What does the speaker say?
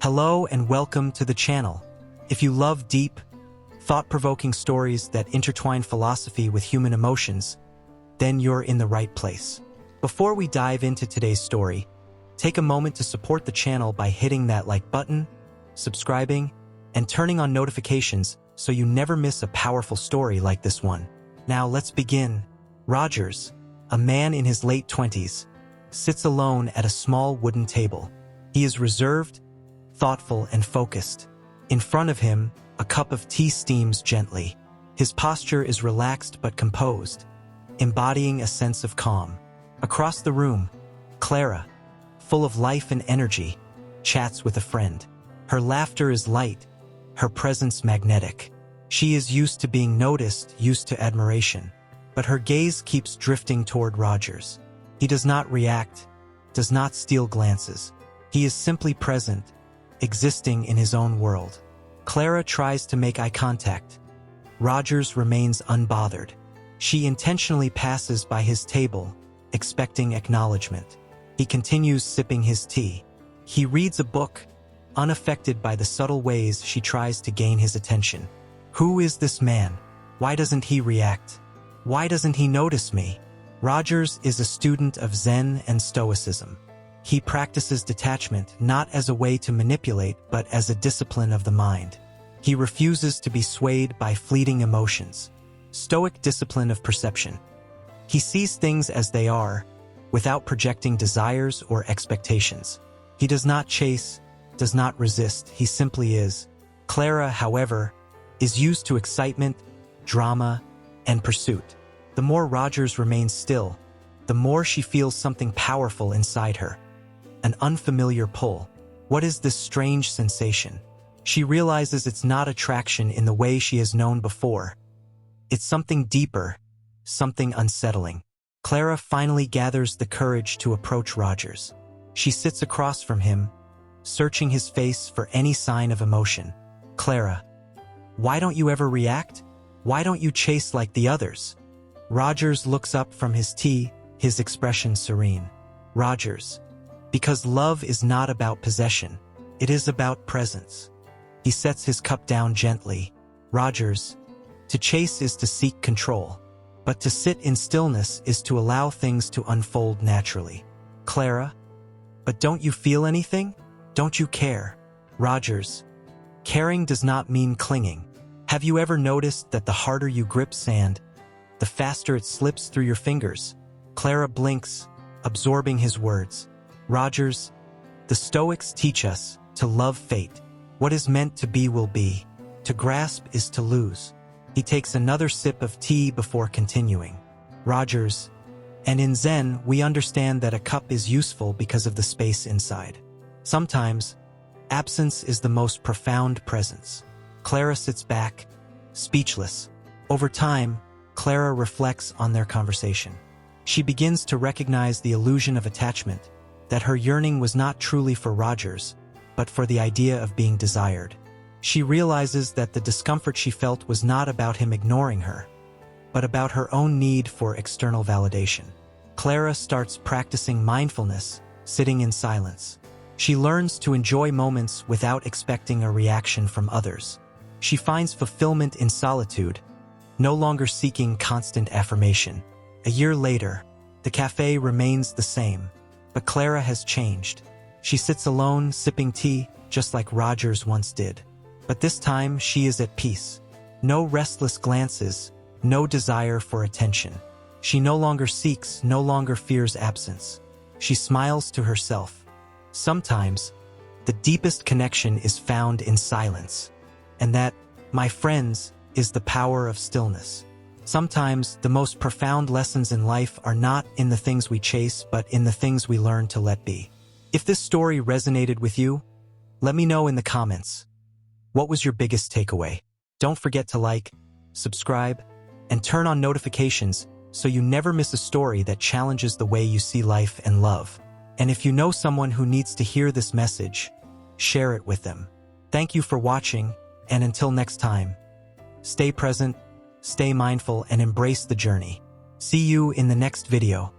Hello and welcome to the channel. If you love deep, thought-provoking stories that intertwine philosophy with human emotions, then you're in the right place. Before we dive into today's story, take a moment to support the channel by hitting that like button, subscribing, and turning on notifications so you never miss a powerful story like this one. Now let's begin. Rogers, a man in his late 20s, sits alone at a small wooden table. He is reserved, thoughtful, and focused. In front of him, a cup of tea steams gently. His posture is relaxed but composed, embodying a sense of calm. Across the room, Clara, full of life and energy, chats with a friend. Her laughter is light, her presence magnetic. She is used to being noticed, used to admiration. But her gaze keeps drifting toward Rogers. He does not react, does not steal glances. He is simply present, existing in his own world. Clara tries to make eye contact. Rogers remains unbothered. She intentionally passes by his table, expecting acknowledgement. He continues sipping his tea. He reads a book, unaffected by the subtle ways she tries to gain his attention. Who is this man? Why doesn't he react? Why doesn't he notice me? Rogers is a student of Zen and Stoicism. He practices detachment not as a way to manipulate but as a discipline of the mind. He refuses to be swayed by fleeting emotions. Stoic discipline of perception. He sees things as they are, without projecting desires or expectations. He does not chase, does not resist, he simply is. Clara, however, is used to excitement, drama, and pursuit. The more Rogers remains still, the more she feels something powerful inside her. An unfamiliar pull. What is this strange sensation? She realizes it's not attraction in the way she has known before. It's something deeper, something unsettling. Clara finally gathers the courage to approach Rogers. She sits across from him, searching his face for any sign of emotion. Clara, why don't you ever react? Why don't you chase like the others? Rogers looks up from his tea, his expression serene. Rogers, because love is not about possession, it is about presence. He sets his cup down gently. Rogers, to chase is to seek control, but to sit in stillness is to allow things to unfold naturally. Clara, but don't you feel anything? Don't you care? Rogers, caring does not mean clinging. Have you ever noticed that the harder you grip sand, the faster it slips through your fingers? Clara blinks, absorbing his words. Rogers, the Stoics teach us to love fate. What is meant to be will be. To grasp is to lose. He takes another sip of tea before continuing. Rogers, and in Zen, we understand that a cup is useful because of the space inside. Sometimes, absence is the most profound presence. Clara sits back, speechless. Over time, Clara reflects on their conversation. She begins to recognize the illusion of attachment, that her yearning was not truly for Rogers, but for the idea of being desired. She realizes that the discomfort she felt was not about him ignoring her, but about her own need for external validation. Clara starts practicing mindfulness, sitting in silence. She learns to enjoy moments without expecting a reaction from others. She finds fulfillment in solitude, no longer seeking constant affirmation. A year later, the cafe remains the same, but Clara has changed. She sits alone, sipping tea, just like Rogers once did. But this time, she is at peace. No restless glances, no desire for attention. She no longer seeks, no longer fears absence. She smiles to herself. Sometimes, the deepest connection is found in silence. And that, my friends, is the power of stillness. Sometimes, the most profound lessons in life are not in the things we chase, but in the things we learn to let be. If this story resonated with you, let me know in the comments. What was your biggest takeaway? Don't forget to like, subscribe, and turn on notifications so you never miss a story that challenges the way you see life and love. And if you know someone who needs to hear this message, share it with them. Thank you for watching, and until next time, stay present, stay mindful, and embrace the journey. See you in the next video.